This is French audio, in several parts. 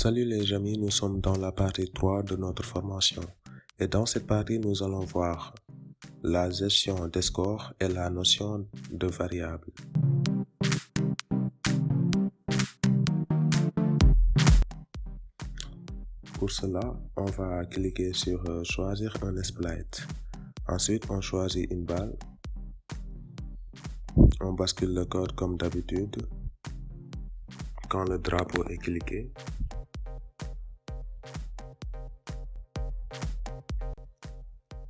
Salut les amis, nous sommes dans la partie 3 de notre formation et dans cette partie nous allons voir la gestion des scores et la notion de variable. Pour cela, on va cliquer sur choisir un sprite. Ensuite, on choisit une balle. On bascule le code comme d'habitude. Quand le drapeau est cliqué,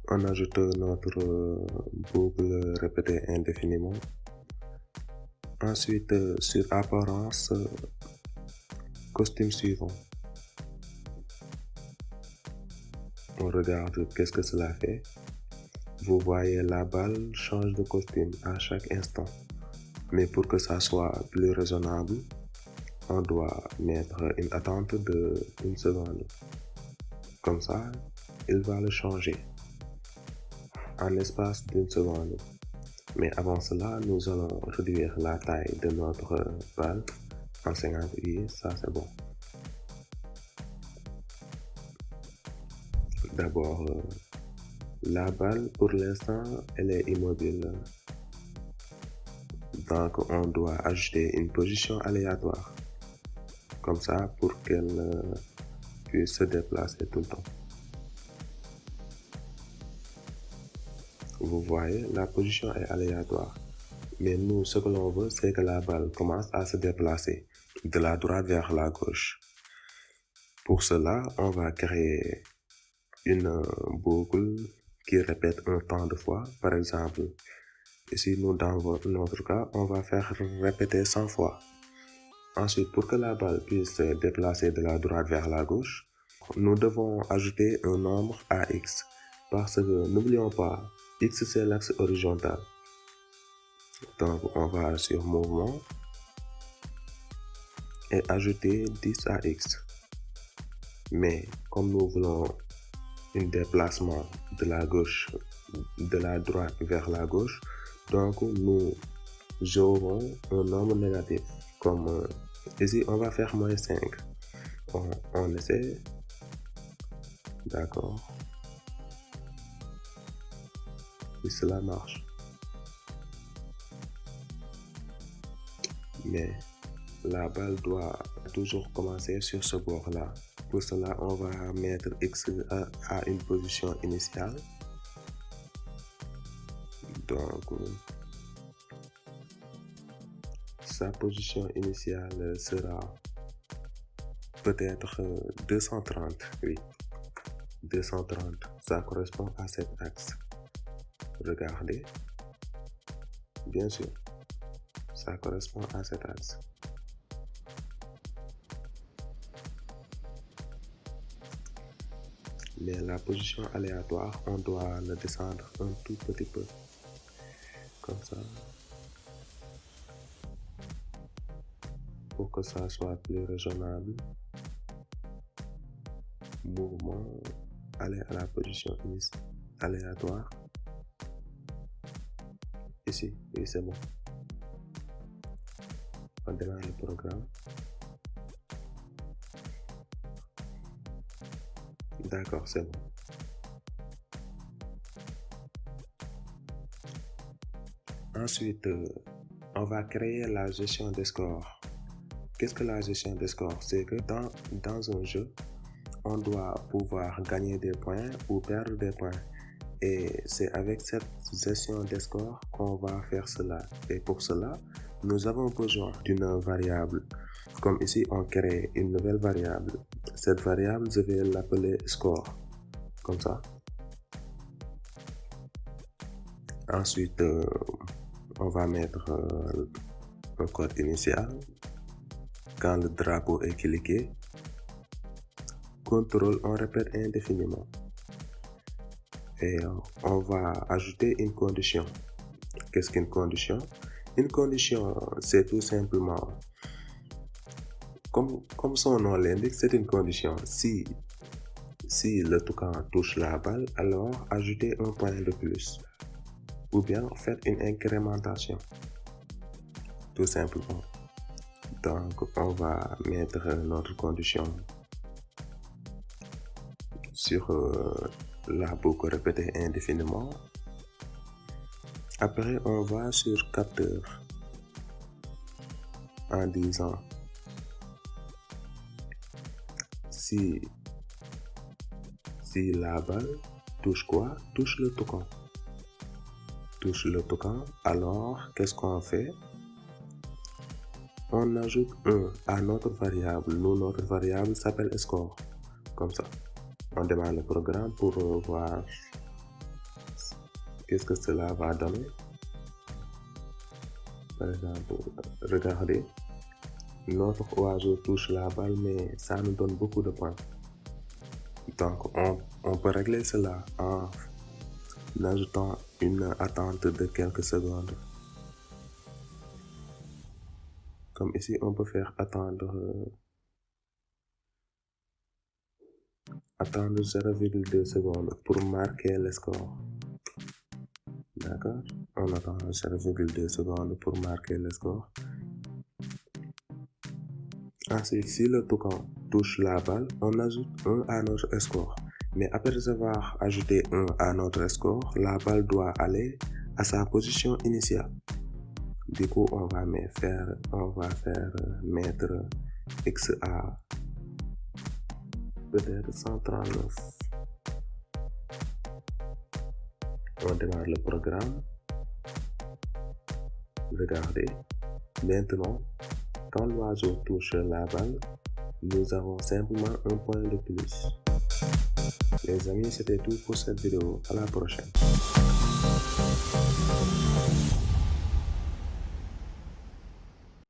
on ajoute notre boucle répétée indéfiniment. Ensuite, sur apparence, costume suivant. On regarde qu'est-ce que cela fait. Vous voyez, la balle change de costume à chaque instant. Mais pour que ça soit plus raisonnable, on doit mettre une attente de 1 seconde. Comme ça, il va le changer en l'espace d'1 seconde. Mais avant cela, nous allons réduire la taille de notre balle en 50 UI, ça c'est bon. D'abord, la balle pour l'instant elle est immobile. Donc on doit ajouter une position aléatoire. Comme ça pour qu'elle puisse se déplacer tout le temps. Vous voyez, la position est aléatoire. Mais nous, ce que l'on veut, c'est que la balle commence à se déplacer de la droite vers la gauche. Pour cela, on va créer une boucle qui répète un temps de fois. Par exemple, ici, nous, dans notre cas, on va faire répéter 100 fois. Ensuite, pour que la balle puisse se déplacer de la droite vers la gauche, nous devons ajouter un nombre à x. Parce que, n'oublions pas, x c'est l'axe horizontal. Donc, on va sur mouvement et ajouter 10 à x. Mais, comme nous voulons un déplacement de la droite vers la gauche, donc nous jouerons un nombre négatif. Comme ici, on va faire moins 5. On essaie. D'accord. Et cela marche. Mais la balle doit toujours commencer sur ce bord-là. Pour cela, on va mettre x à une position initiale. Donc, sa position initiale sera peut-être 230. Oui, 230. Ça correspond à cet axe. Regardez. Bien sûr, ça correspond à cet axe. Mais la position aléatoire, on doit le descendre un tout petit peu. Comme ça. Pour que ça soit plus raisonnable. Mouvement, aller à la position aléatoire. Ici, oui, c'est bon. On démarre le programme. D'accord, c'est bon. Ensuite, on va créer la gestion des scores. Qu'est-ce que la gestion des scores? C'est que dans un jeu, on doit pouvoir gagner des points ou perdre des points. Et c'est avec cette gestion des scores qu'on va faire cela. Et pour cela, nous avons besoin d'une variable. Comme ici, on crée une nouvelle variable. Cette variable, je vais l'appeler score. Comme ça. Ensuite, on va mettre un code initial. Quand le drapeau est cliqué, contrôle, on répète indéfiniment. Et on va ajouter une condition. Qu'est-ce qu'une condition? Une condition, c'est tout simplement, comme son nom l'indique, c'est une condition. Si le toucan touche la balle, alors ajoutez un point de plus. Ou bien faites une incrémentation. Tout simplement. Donc, on va mettre notre condition sur la boucle répétée indéfiniment. Après, on va sur capteur en disant si la balle touche quoi? Touche le toucan. Touche le toucan, alors qu'est-ce qu'on fait? On ajoute 1 à notre variable. Notre variable s'appelle score. Comme ça. On démarre le programme pour voir qu'est-ce que cela va donner. Par exemple, regardez. Notre oiseau touche la balle, mais ça nous donne beaucoup de points. Donc, on peut régler cela en ajoutant une attente de quelques secondes. Comme ici, on peut faire attendre 0,2 secondes pour marquer le score. D'accord? On attend 0,2 secondes pour marquer le score. Ensuite, si le toucan touche la balle, on ajoute 1 à notre score. Mais après avoir ajouté 1 à notre score, la balle doit aller à sa position initiale. Du coup, on va faire mettre x à peut-être 139. On démarre le programme. Regardez. Maintenant, quand l'oiseau touche la balle, nous avons simplement un point de plus. Les amis, c'était tout pour cette vidéo. À la prochaine.